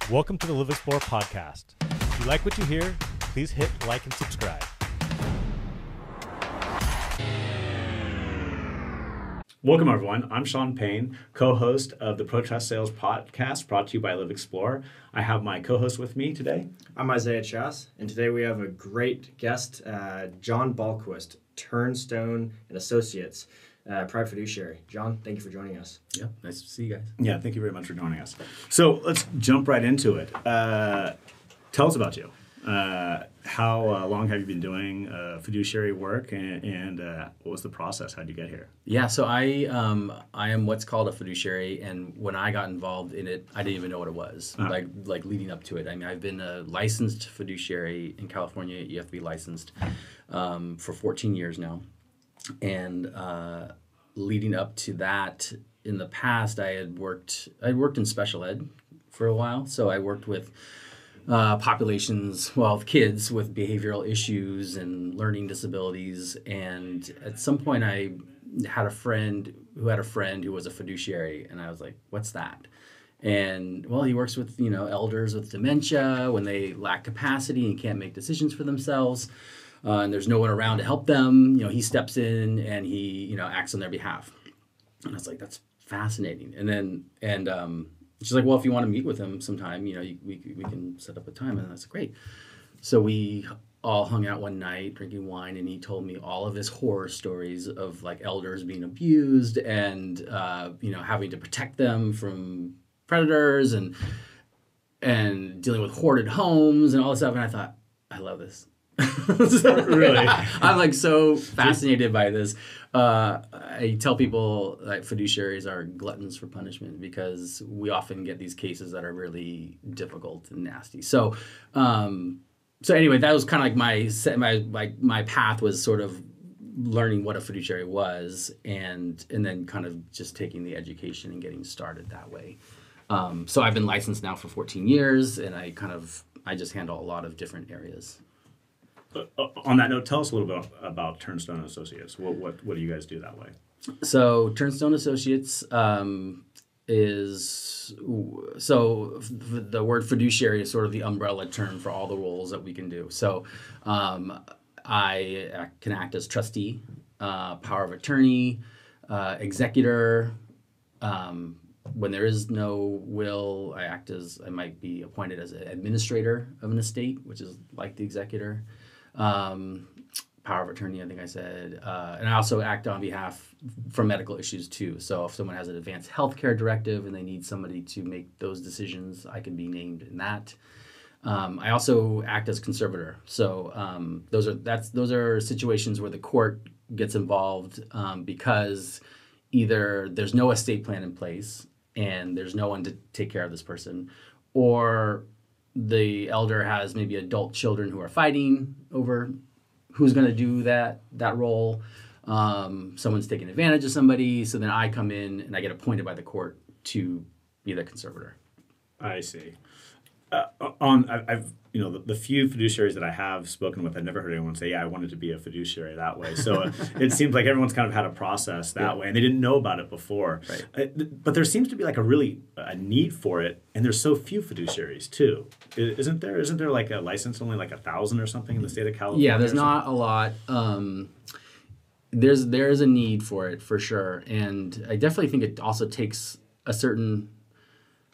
Welcome to the Live Explore podcast. If you like what you hear, please hit like and subscribe. Welcome, everyone. I'm Sean Payne, co-host of the Protest Sales podcast brought to you by Live Explore. I have my co-host with me today. I'm Isaiah Chas, and today we have a great guest, John Balquist, Turnstone and Associates, private fiduciary. John, thank you for joining us. Yeah, nice to see you guys. Yeah, thank you very much for joining us. So let's jump right into it. Tell us about you. How long have you been doing fiduciary work, and what was the process? How did you get here? Yeah, so I am what's called a fiduciary, and when I got involved in it, I didn't even know what it was. Like leading up to it. I mean, I've been a licensed fiduciary in California. You have to be licensed for 14 years now, and leading up to that, in the past, I'd worked in special ed for a while. So I worked with populations, kids with behavioral issues and learning disabilities. And at some point I had a friend who was a fiduciary, and I was like, what's that? And he works with, elders with dementia when they lack capacity and can't make decisions for themselves. And there's no one around to help them. He steps in and he, acts on their behalf. And I was like, that's fascinating. And she's like, well, if you want to meet with him sometime, we can set up a time. And that's great. So we all hung out one night drinking wine, and he told me all of his horror stories of like elders being abused and, having to protect them from predators and dealing with hoarded homes and all this stuff. And I thought, I love this. Really? I'm like so fascinated by this. I tell people that fiduciaries are gluttons for punishment because we often get these cases that are really difficult and nasty. So anyway, that was kind of like my path was sort of learning what a fiduciary was, and then kind of just taking the education and getting started that way. So I've been licensed now for 14 years, and I just handle a lot of different areas. On that note, tell us a little bit about Turnstone Associates. What do you guys do that way? So Turnstone Associates the word fiduciary is sort of the umbrella term for all the roles that we can do. So I can act as trustee, power of attorney, executor. When there is no will, I might be appointed as an administrator of an estate, which is like the executor. Power of attorney, I think I said. And I also act on behalf for medical issues too. So if someone has an advanced healthcare directive and they need somebody to make those decisions, I can be named in that. I also act as conservator. So those are situations where the court gets involved because either there's no estate plan in place and there's no one to take care of this person, or the elder has maybe adult children who are fighting over who's going to do that role. Someone's taking advantage of somebody, so then I come in and I get appointed by the court to be the conservator. I see. I've the few fiduciaries that I have spoken with, I've never heard anyone say, "Yeah, I wanted to be a fiduciary that way." So it seems like everyone's kind of had a process that way, and they didn't know about it before. Right. But there seems to be like a need for it, and there's so few fiduciaries too. Isn't there? Isn't there like a license only like 1,000 or something in the state of California? Yeah, there's not a lot. There's a need for it for sure, and I definitely think it also takes a certain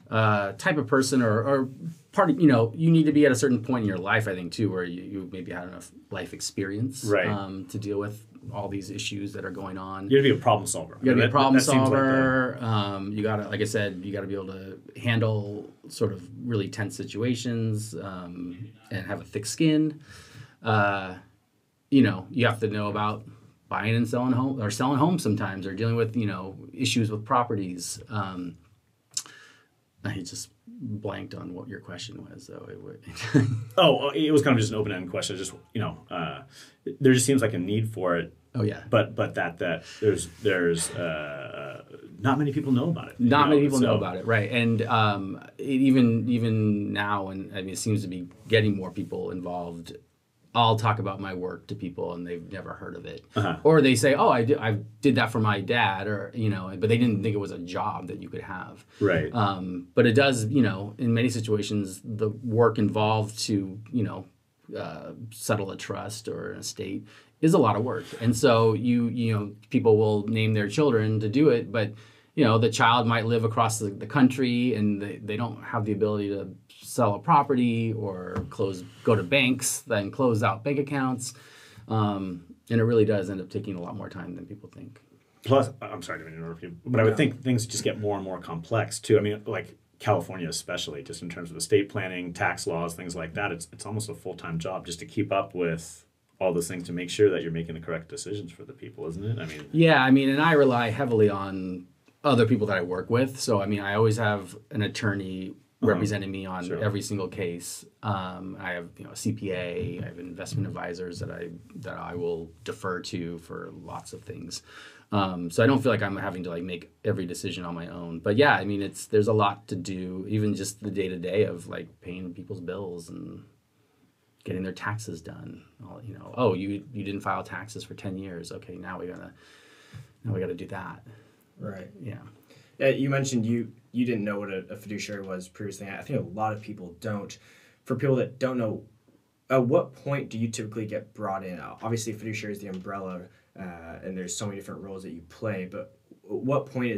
type of person or part of, you need to be at a certain point in your life, I think, too, where you maybe had enough life experience right. To deal with all these issues that are going on. You got to be a problem solver. You got to be a problem solver. You got to, like I said, you got to be able to handle sort of really tense situations and have a thick skin. You have to know about buying and selling homes sometimes, or dealing with, issues with properties. I just blanked on what your question was, though. It was kind of just an open-ended question. Just there just seems like a need for it. Oh yeah. But that there's not many people know about it. Not many people know about it, right? And even now, and I mean, it seems to be getting more people involved. I'll talk about my work to people and they've never heard of it. Uh-huh. Or they say, oh, I did that for my dad, or, but they didn't think it was a job that you could have. Right. But it does, in many situations, the work involved to, settle a trust or an estate is a lot of work. And so people will name their children to do it, but the child might live across the country and they don't have the ability to sell a property or go to banks, then close out bank accounts. And it really does end up taking a lot more time than people think. Plus, I'm sorry to interrupt you, but I would think things just get more and more complex too. I mean, like California especially, just in terms of estate planning, tax laws, things like that, it's almost a full-time job just to keep up with all those things to make sure that you're making the correct decisions for the people, isn't it? And I rely heavily on other people that I work with. So, I always have an attorney representing me on every single case. I have, a CPA, I have investment advisors that I will defer to for lots of things. So I don't feel like I'm having to make every decision on my own. But yeah, there's a lot to do, even just the day-to-day of paying people's bills and getting their taxes done. Oh, you didn't file taxes for 10 years. Okay, now we gotta do that. Right. Yeah. Yeah, you mentioned you didn't know what a fiduciary was previously. I think a lot of people don't. For people that don't know, at what point do you typically get brought in? Obviously, fiduciary is the umbrella, and there's so many different roles that you play. But at what point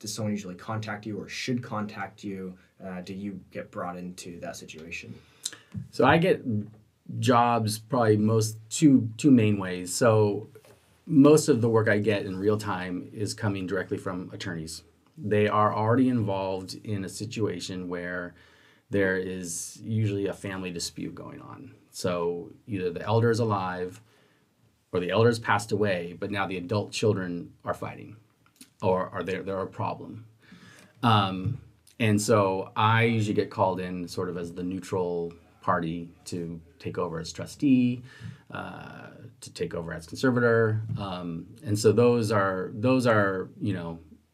does someone usually contact you or should contact you? Do you get brought into that situation? So I get jobs probably two main ways. So most of the work I get in real time is coming directly from attorneys. They are already involved in a situation where there is usually a family dispute going on. So either the elder is alive or the elder's passed away, but now the adult children are fighting or they're a problem. And so I usually get called in sort of as the neutral party to take over as trustee, to take over as conservator. And so those are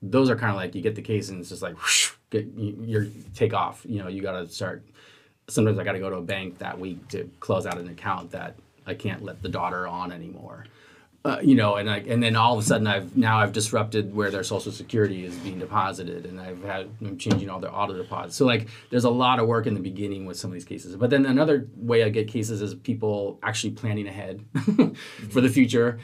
kind of like you get the case and it's just like, whoosh, you take off. You got to start. Sometimes I got to go to a bank that week to close out an account that I can't let the daughter on anymore. And then all of a sudden I've disrupted where their Social Security is being deposited, and I'm changing all their auto deposits. So there's a lot of work in the beginning with some of these cases. But then another way I get cases is people actually planning ahead for the future,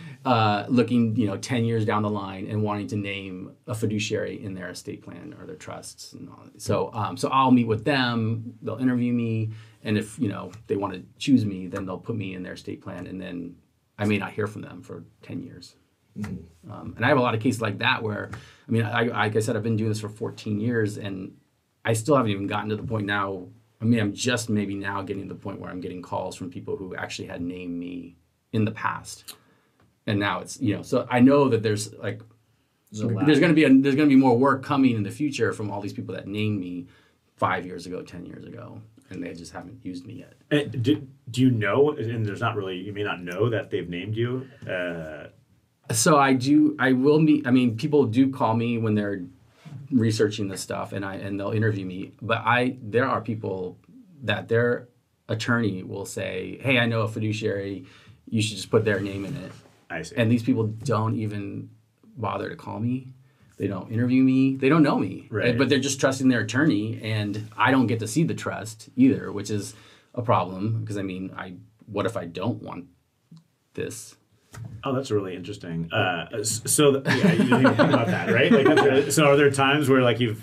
looking 10 years down the line and wanting to name a fiduciary in their estate plan or their trusts and all. So I'll meet with them. They'll interview me, and if they want to choose me, then they'll put me in their estate plan, and then I may not hear from them for 10 years. Mm-hmm. And I have a lot of cases like that where, like I said, I've been doing this for 14 years and I still haven't even gotten to the point now. I'm just maybe now getting to the point where I'm getting calls from people who actually had named me in the past. And now it's, so I know that there's going to be more work coming in the future from all these people that named me 5 years ago, 10 years ago. And they just haven't used me yet. And do you know, and there's not really, you may not know that they've named you? So I will meet, people do call me when they're researching this stuff and they'll interview me. But there are people that their attorney will say, hey, I know a fiduciary, you should just put their name in it. I see. And these people don't even bother to call me. They don't interview me. They don't know me. Right. But they're just trusting their attorney, and I don't get to see the trust either, which is a problem because, what if I don't want this? Oh, that's really interesting. You didn't even think about that, right? So are there times where you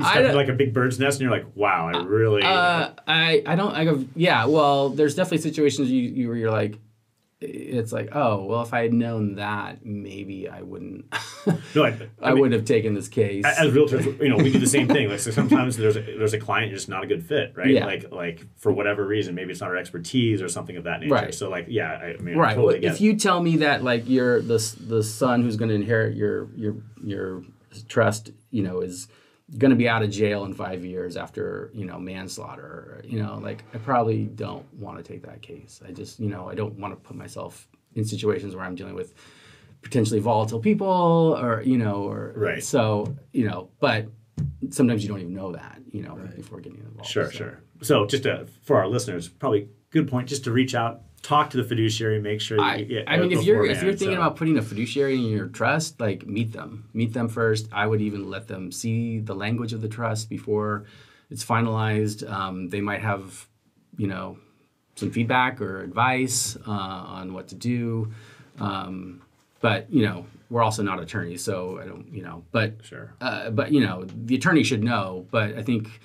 step into a big bird's nest and you're like, wow, I really... well, there's definitely situations where you're like, it's like, oh, well, if I had known that, maybe I wouldn't. I wouldn't have taken this case. As realtors, we do the same thing. So sometimes there's a client you're just not a good fit, right? Yeah. Like for whatever reason, maybe it's not our expertise or something of that nature. Right. So right. I totally get If you tell me that you're the son who's going to inherit your trust, is going to be out of jail in 5 years after manslaughter, I probably don't want to take that case. I just I don't want to put myself in situations where I'm dealing with potentially volatile people or right. So but sometimes you don't even know that right. before getting involved. Sure. So just for our listeners, probably good point just to reach out talk to the fiduciary, make sure that you get I mean, if you're beforehand, thinking about putting a fiduciary in your trust, like meet them first. I would even let them see the language of the trust before it's finalized. They might have, some feedback or advice on what to do. But we're also not attorneys, so I don't, but sure. But the attorney should know. But I think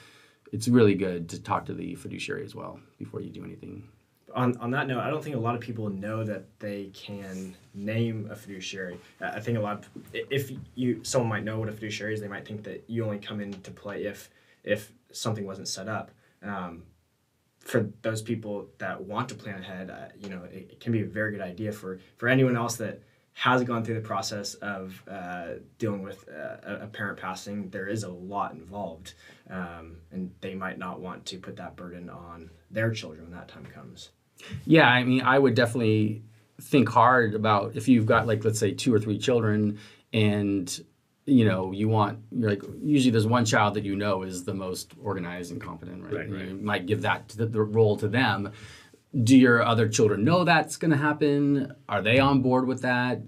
it's really good to talk to the fiduciary as well before you do anything. On that note, I don't think a lot of people know that they can name a fiduciary. I think someone might know what a fiduciary is, they might think that you only come into play if something wasn't set up. For those people that want to plan ahead, it can be a very good idea for anyone else that has gone through the process of dealing with a parent passing. There is a lot involved, and they might not want to put that burden on their children when that time comes. Yeah, I mean, I would definitely think hard about if you've got, like, let's say 2 or 3 children, and usually there's one child that is the most organized and competent, right? Right. You might give that the role to them. Do your other children know that's going to happen? Are they on board with that?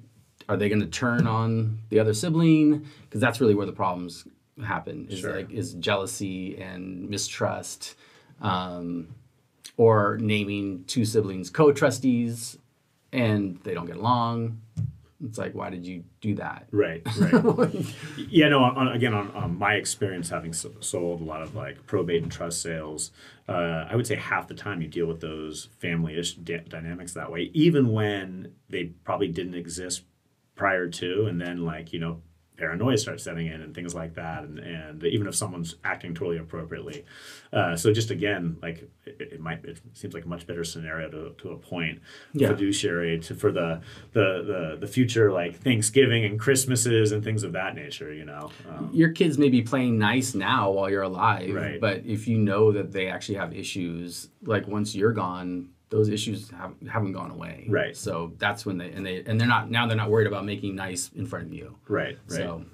Are they going to turn on the other sibling? Because that's really where the problems happen. Is jealousy and mistrust, or naming 2 siblings co-trustees, and they don't get along. It's like, why did you do that? Right. Yeah, no, on my experience having sold a lot of like probate and trust sales, I would say half the time you deal with those family-ish dynamics that way, even when they probably didn't exist prior to, and then paranoia starts setting in and things like that, and even if someone's acting totally appropriately. So just again, like it seems like a much better scenario to appoint fiduciary for the future, like Thanksgiving and Christmases and things of that nature, Your kids may be playing nice now while you're alive, right. But if you know that they actually have issues, like once you're gone, those issues haven't gone away. Right. So that's when they're not worried about making nice in front of you. Right. So,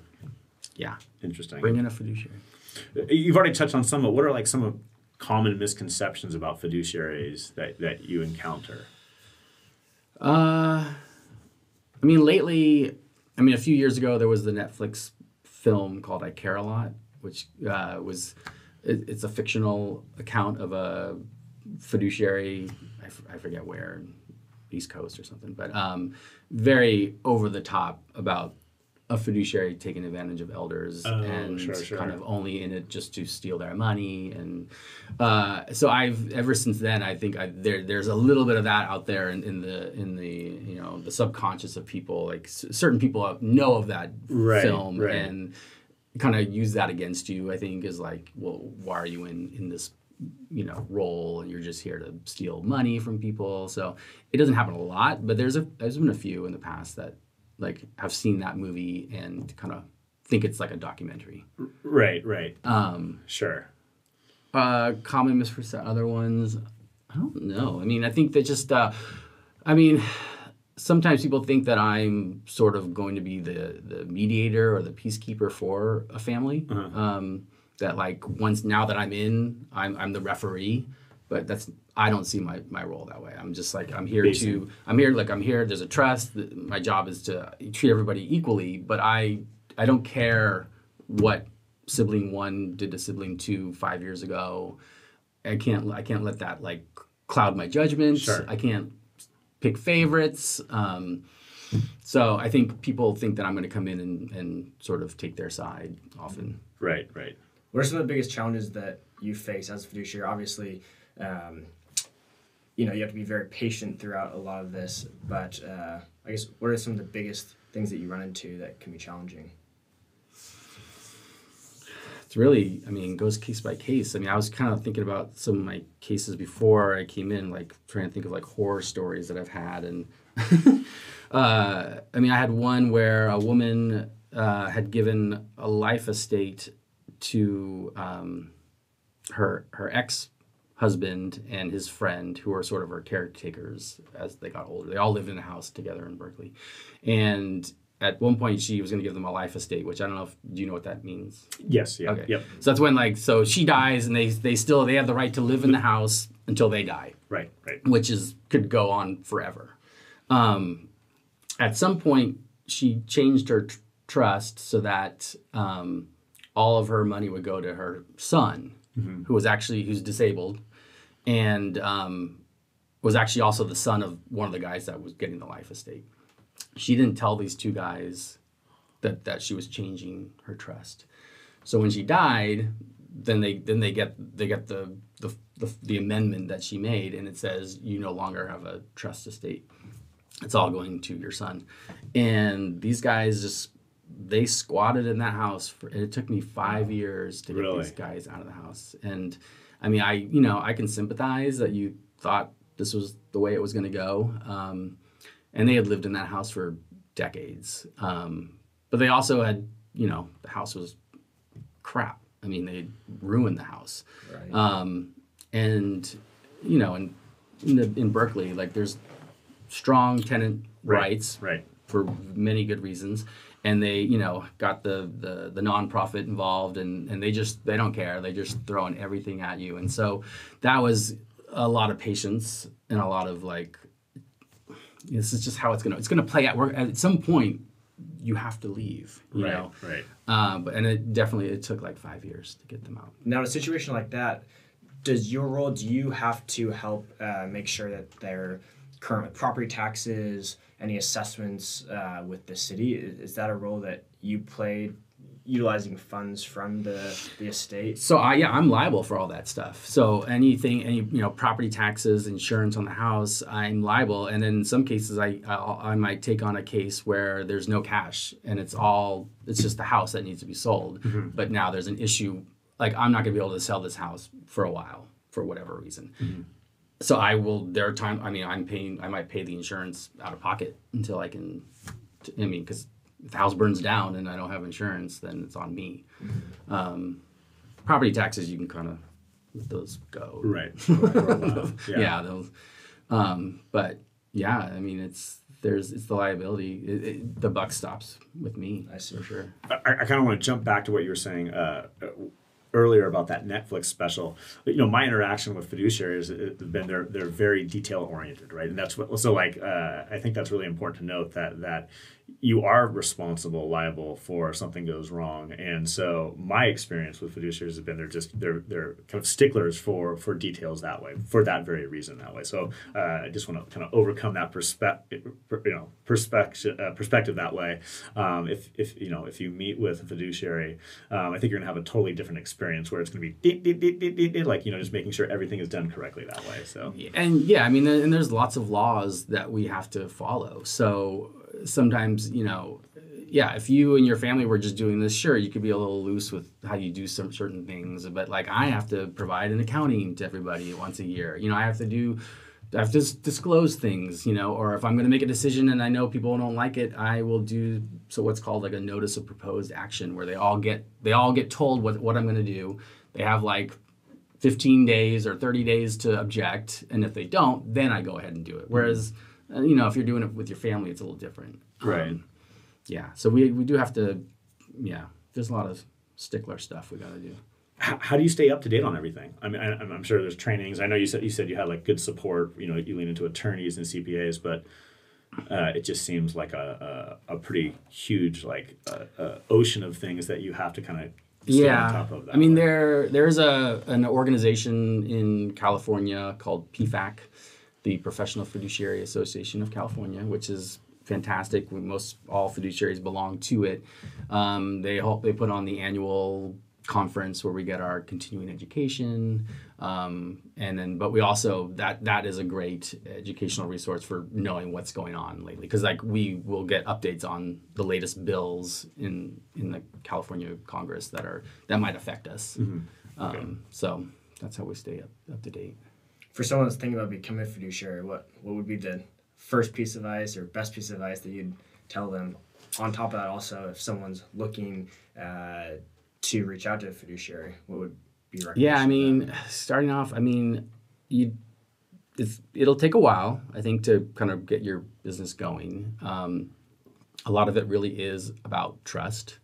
yeah. Interesting. Bring in a fiduciary. You've already touched on some of what are like some of common misconceptions about fiduciaries that you encounter? Lately, a few years ago, there was the Netflix film called I Care a Lot, which it's a fictional account of a fiduciary, I forget where, East Coast or something, but very over the top about a fiduciary taking advantage of elders kind of only in it just to steal their money. And so ever since then, I think there's a little bit of that out there in the subconscious of people. Like certain people know of that film and kind of use that against you. I think is like, well, why are you in this role, and you're just here to steal money from people? So it doesn't happen a lot, but there's been a few in the past that like have seen that movie and kind of think it's like a documentary. Right. Sure. Common misperception, other ones, I don't know. I think that just sometimes people think that I'm sort of going to be the mediator or the peacekeeper for a family. That like now that I'm in, I'm the referee, but I don't see my role that way. I'm just like I'm here. There's a trust. My job is to treat everybody equally, but I don't care what sibling 1 did to sibling 2 5 years ago. I can't let that like cloud my judgment. Sure. I can't pick favorites. So I think people think that I'm going to come in and sort of take their side often. Right. What are some of the biggest challenges that you face as a fiduciary? Obviously, you have to be very patient throughout a lot of this, but I guess what are some of the biggest things that you run into that can be challenging? It's really, it goes case by case. I was kind of thinking about some of my cases before I came in, like trying to think of like horror stories that I've had. And I had one where a woman had given a life estate to her ex-husband and his friend, who were sort of her caretakers as they got older. They all lived in a house together in Berkeley. And at one point, she was going to give them a life estate, which I don't know do you know what that means? Yes. Yeah. Okay. Yep. So that's when so she dies, and they have the right to live in the house until they die. Right. Which could go on forever. At some point, she changed her trust so that all of her money would go to her son, who's disabled, and was actually also the son of one of the guys that was getting the life estate. She didn't tell these two guys that she was changing her trust. So when she died, then they get the amendment that she made, and it says you no longer have a trust estate. It's all going to your son. And these guys they squatted in that house and it took me 5 years to get these guys out of the house. And I mean, I can sympathize that you thought this was the way it was going to go. And they had lived in that house for decades. But they also had, the house was crap. I mean, they ruined the house. Right. And, in Berkeley, like there's strong tenant rights for many good reasons. And they, got the nonprofit involved and they don't care. They just throwing everything at you. And so that was a lot of patience and a lot of like, this is just how it's gonna play out. At some point, you have to leave, you know? Right. But it took like 5 years to get them out. Now, in a situation like that, do you have to help make sure that their current property taxes, any assessments with the city, is that a role that you played utilizing funds from the estate? So I'm liable for all that stuff. So any property taxes, insurance on the house, I'm liable. And in some cases, I might take on a case where there's no cash and it's just the house that needs to be sold. Mm-hmm. But now there's an issue, like I'm not gonna be able to sell this house for a while for whatever reason. Mm-hmm. So I might pay the insurance out of pocket until I can, because if the house burns down and I don't have insurance, then it's on me. Property taxes, you can kind of let those go. Right. Yeah. Those. But yeah, I mean, it's the liability. The buck stops with me. I see. For sure. I kind of want to jump back to what you were saying earlier about that Netflix special. My interaction with fiduciaries has been they're very detail oriented, right? And that's what. So I think that's really important to note that you are liable for something goes wrong. And so my experience with fiduciaries has been they're kind of sticklers for details that way, for that very reason that way. So I just want to kind of overcome that perspective that way. If you meet with a fiduciary, I think you're gonna have a totally different experience where it's gonna be just making sure everything is done correctly that way. So and there's lots of laws that we have to follow. So sometimes, if you and your family were just doing this, sure, you could be a little loose with how you do some certain things. But like I have to provide an accounting to everybody once a year. I have to disclose things, or if I'm going to make a decision and I know people don't like it, I will do what's called like a notice of proposed action, where they all get told what I'm going to do. They have like 15 days or 30 days to object, and if they don't, then I go ahead and do it. Whereas if you're doing it with your family, it's a little different. Right. So we do have to, there's a lot of stickler stuff we got to do. How do you stay up to date on everything? I mean, I'm sure there's trainings. I know you said you had like good support. You lean into attorneys and CPAs, but it just seems like a pretty huge ocean of things that you have to kind of stay on top of. That there's an organization in California called PFAC, the Professional Fiduciary Association of California, which is fantastic. All fiduciaries belong to it. They put on the annual conference where we get our continuing education, but we also that is a great educational resource for knowing what's going on lately, because we will get updates on the latest bills in the California Congress that might affect us. Mm-hmm. Okay. So that's how we stay up to date. For someone that's thinking about becoming a fiduciary, what would be the first piece of advice or best piece of advice that you'd tell them? On top of that, also, if someone's looking to reach out to a fiduciary, what would be your recommendation? Yeah, starting off, it'll take a while, I think, to kind of get your business going. A lot of it really is about trust,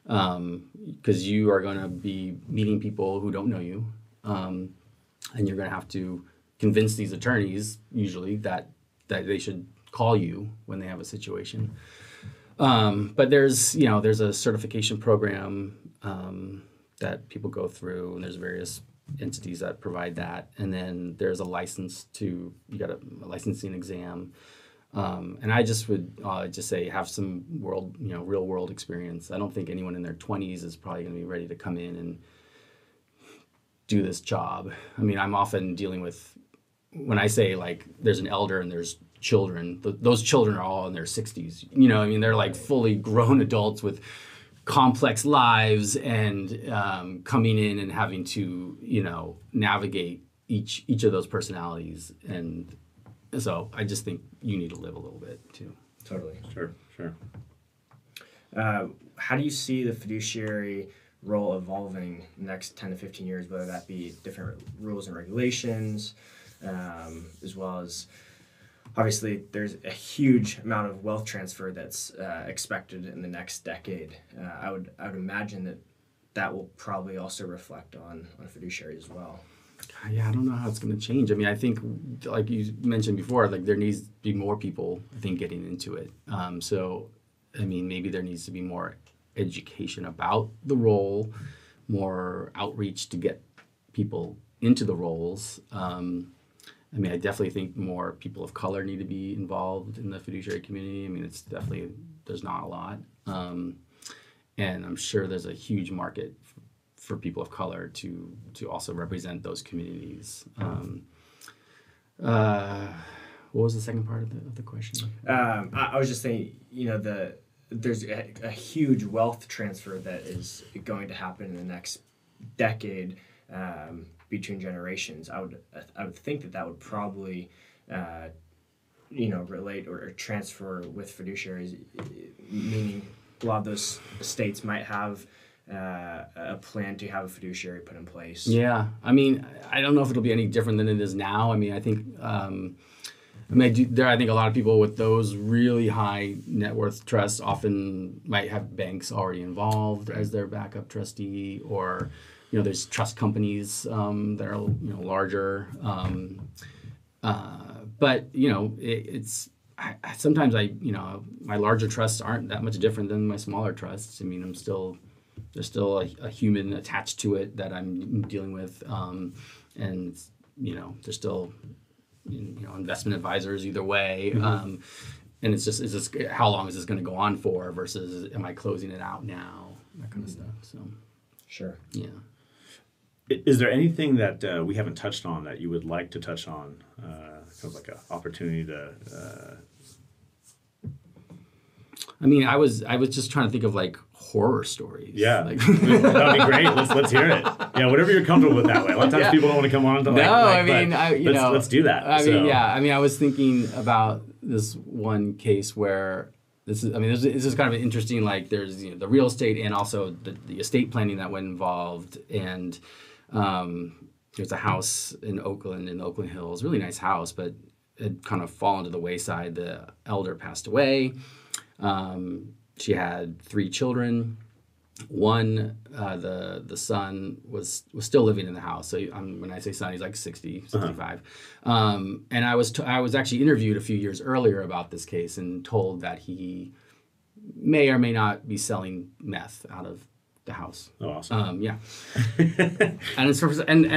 because you are going to be meeting people who don't know you, and you're going to have to convince these attorneys usually that they should call you when they have a situation. But there's a certification program that people go through, and there's various entities that provide that. And then there's you got a licensing exam. And I just would just say have some real world experience. I don't think anyone in their 20s is probably going to be ready to come in and do this job. I mean, I'm often dealing with, when I say like there's an elder and there's children, those children are all in their 60s. I mean, they're like fully grown adults with complex lives and coming in and having to, navigate each of those personalities. And so I just think you need to live a little bit too. Totally. Sure. How do you see the fiduciary role evolving in the next 10 to 15 years, whether that be different rules and regulations, as well as obviously there's a huge amount of wealth transfer that's expected in the next decade. I would imagine that will probably also reflect on fiduciary as well. Yeah, I don't know how it's going to change. I mean, I think, like you mentioned before, like there needs to be more people, I think, getting into it. So, I mean, maybe there needs to be more education about the role, more outreach to get people into the roles. I mean, I definitely think more people of color need to be involved in the fiduciary community. I mean, there's not a lot. And I'm sure there's a huge market for people of color to also represent those communities. What was the second part of the question? I was just saying, there's a huge wealth transfer that is going to happen in the next decade between generations. I would think that would probably relate or transfer with fiduciaries, meaning a lot of those states might have a plan to have a fiduciary put in place. Yeah, I mean, I don't know if it'll be any different than it is now. I mean, I think I think a lot of people with those really high net worth trusts often might have banks already involved as their backup trustee, or there's trust companies that are larger. But sometimes my larger trusts aren't that much different than my smaller trusts. I mean, there's still a human attached to it that I'm dealing with, and there's still investment advisors either way. And it's just how long is this going to go on for versus am I closing it out now, that kind of stuff. So sure. Yeah. Is there anything that we haven't touched on that you would like to touch on? Kind of like an opportunity to. I mean, I was just trying to think of like horror stories. Yeah, that'd be great. Let's hear it. Yeah, whatever you're comfortable with that way. A lot of times people don't want to come on to let's do that. I was thinking about this one case where this is kind of an interesting, like there's the real estate and also the estate planning that went involved, and there's a house in Oakland Hills, really nice house, but it had kind of fallen to the wayside. The elder passed away. She had 3 children. One, the son was still living in the house. So when I say son, he's like 60, 65. And I was actually interviewed a few years earlier about this case and told that he may or may not be selling meth out of the house. Oh, awesome. Yeah. and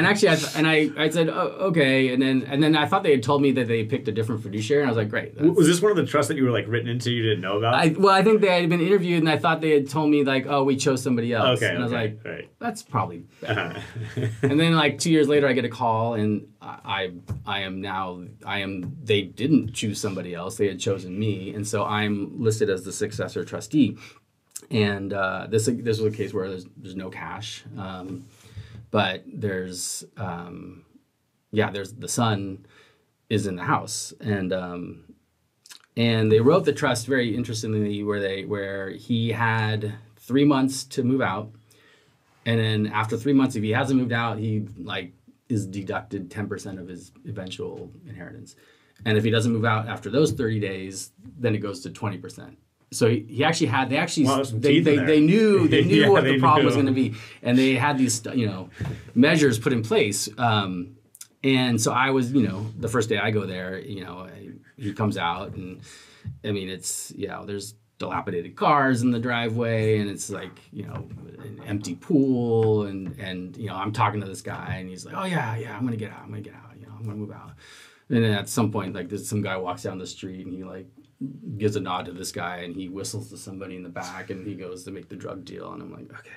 actually I said, oh, okay, and then I thought they had told me that they picked a different fiduciary, and I was like, great. Was this one of the trusts that you were like written into you didn't know about? I think they had been interviewed, and I thought they had told me like, oh, we chose somebody else. Okay. And I was like, right. That's probably better. And then like 2 years later, I get a call, and they didn't choose somebody else. They had chosen me, and so I'm listed as the successor trustee. And this was a case where there's no cash, but there's the son is in the house, and they wrote the trust very interestingly where he had 3 months to move out, and then after 3 months, if he hasn't moved out, he is deducted 10% of his eventual inheritance, and if he doesn't move out after those 30 days, then it goes to 20%. So they knew what the problem was going to be, and they had these measures put in place. And And so I was, the first day I go there, he comes out, and I mean, there's dilapidated cars in the driveway, and it's like, an empty pool, and I'm talking to this guy, and he's like, oh yeah, I'm gonna get out, I'm gonna move out. And then at some point, like, there's some guy walks down the street, and he like gives a nod to this guy, and he whistles to somebody in the back, and he goes to make the drug deal, and I'm like, okay,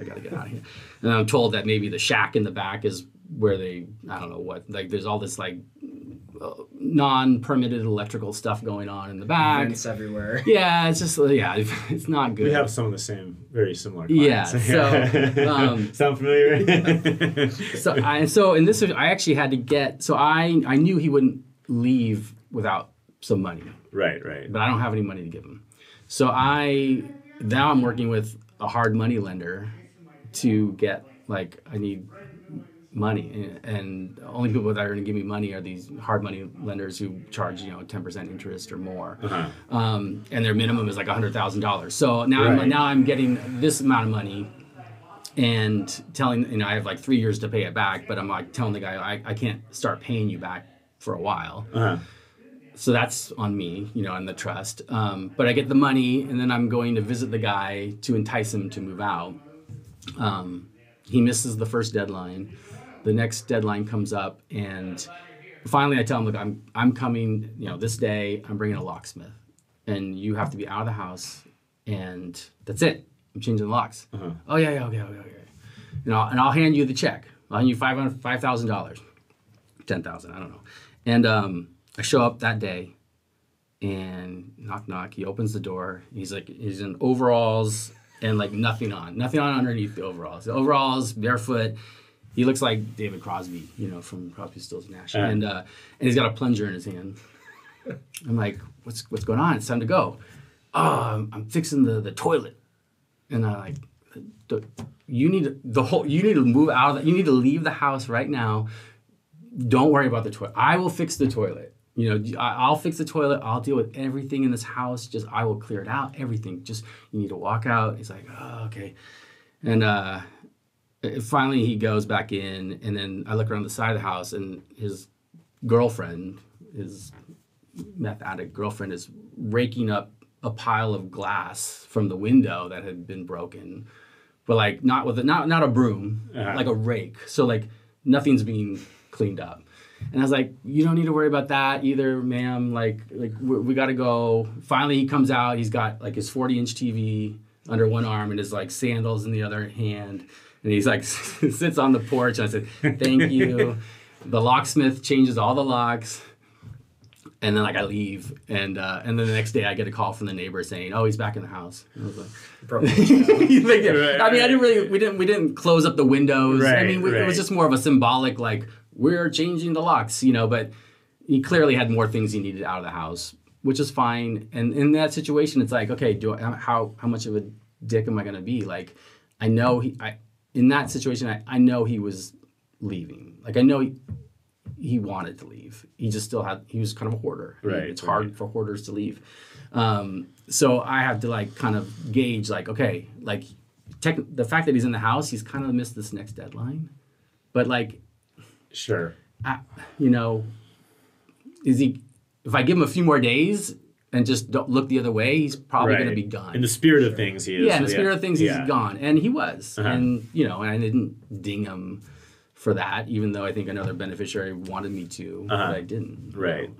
I gotta get out of here. And I'm told that maybe the shack in the back is where I don't know what, like, there's all this like non-permitted electrical stuff going on in the back. Vents everywhere. Yeah, it's just, it's not good. We have some of the same, very similar clients. Yeah, so... Sound familiar? so in this, I actually had to get... So I knew he wouldn't leave without some money. Right. But I don't have any money to give him. So now I'm working with a hard money lender to get, like, I need money, and the only people that are going to give me money are these hard money lenders who charge 10% interest or more, and their minimum is like $100,000. So now I'm getting this amount of money, and telling I have like 3 years to pay it back, but I'm like telling the guy I can't start paying you back for a while. So that's on me, and the trust. But I get the money, and then I'm going to visit the guy to entice him to move out. He misses the first deadline. The next deadline comes up, and finally I tell him, look, I'm coming, this day, I'm bringing a locksmith, and you have to be out of the house, and that's it. I'm changing the locks. Oh yeah, okay. And I'll hand you the check. I'll hand you $5,000, $10,000, I don't know. And I show up that day, and knock. He opens the door. He's in overalls and like nothing on underneath the overalls. The overalls, barefoot. He looks like David Crosby, from Crosby, Stills, Nash, and he's got a plunger in his hand. I'm like, what's going on? It's time to go. Oh, I'm fixing the toilet, and I'm like, you need to move out of that. You need to leave the house right now. Don't worry about the toilet. I will fix the toilet. I'll fix the toilet. I'll deal with everything in this house. Just I will clear it out. Everything. Just you need to walk out. He's like, oh, okay, and finally, he goes back in, and then I look around the side of the house, and his girlfriend, his meth addict girlfriend, is raking up a pile of glass from the window that had been broken, but like not a broom, like a rake. So like nothing's being cleaned up. And I was like, you don't need to worry about that either, ma'am. Like we got to go. Finally, he comes out. He's got like his 40-inch TV under one arm and his like sandals in the other hand. And he's like, sits on the porch, and I said, thank you. The locksmith changes all the locks. And then like I leave, and then the next day I get a call from the neighbor saying, "Oh, he's back in the house." And I was like, we didn't close up the windows. Right, I mean, it was just more of a symbolic, like, we're changing the locks, But he clearly had more things he needed out of the house, which is fine. And in that situation, it's like, okay, how much of a dick am I gonna be? Like, I know in that situation, I know he was leaving. Like, I know he wanted to leave. He just he was kind of a hoarder. Right. It's hard for hoarders to leave. So I have to like kind of gauge like, okay, like the fact that he's in the house, he's kind of missed this next deadline. But like, sure. Is he, if I give him a few more days and just don't look the other way, he's probably going to be gone. In the spirit of things, he is. Yeah, in the spirit of things, he's gone. And he was. And, and I didn't ding him for that, even though I think another beneficiary wanted me to, but I didn't. Right.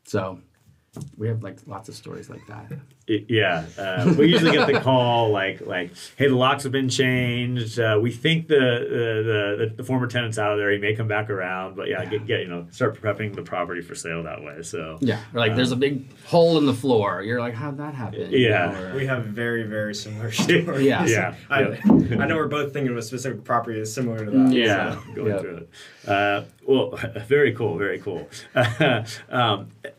So we have like lots of stories like that. We usually get the call like, hey, the locks have been changed. We think the former tenant's out of there. He may come back around, but start prepping the property for sale that way. So or like there's a big hole in the floor. You're like, how'd that happen? Yeah, we have very, very similar stories. Yeah. I know we're both thinking of a specific property that's similar to that. Yeah, so. Going through it. Well, very cool, very cool.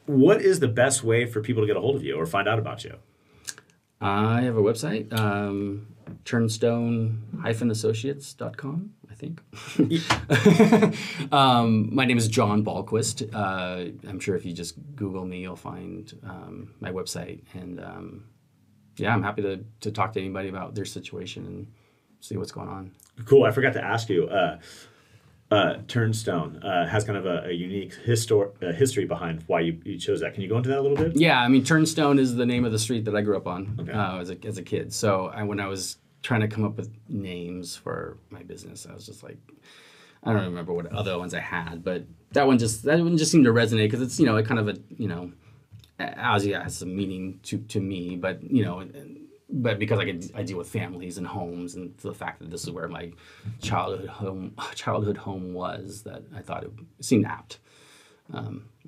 What is the best way for people to get a hold of you or find out about you? I have a website, turnstone-associates.com, I think. My name is John Balquist. I'm sure if you just Google me, you'll find my website. And I'm happy to talk to anybody about their situation and see what's going on. Cool. I forgot to ask you. Turnstone has kind of a unique history behind why you chose that. Can you go into that a little bit? Yeah, I mean, Turnstone is the name of the street that I grew up on Okay. as a kid. So when I was trying to come up with names for my business, I was just like, I don't remember what other ones I had, but that one just seemed to resonate because it's, it kind of obviously it has some meaning to me, but but because I deal with families and homes, and the fact that this is where my childhood home was, that I thought it seemed apt.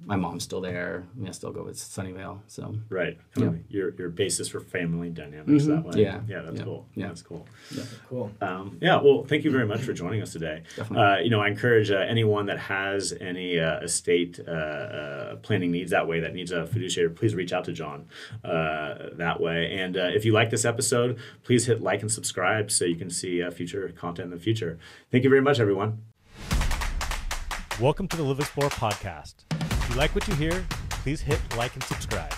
My mom's still there. I mean, I still go with Sunnyvale. So right, yeah. Your basis for family dynamics that way. Yeah, that's cool. Yeah. That's cool. Yeah. Cool. Well, thank you very much for joining us today. Definitely. I encourage anyone that has any estate planning needs that way, that needs a fiduciary, please reach out to John that way. And if you like this episode, please hit like and subscribe so you can see future content in the future. Thank you very much, everyone. Welcome to the Live Explore podcast. If you like what you hear, please hit like and subscribe.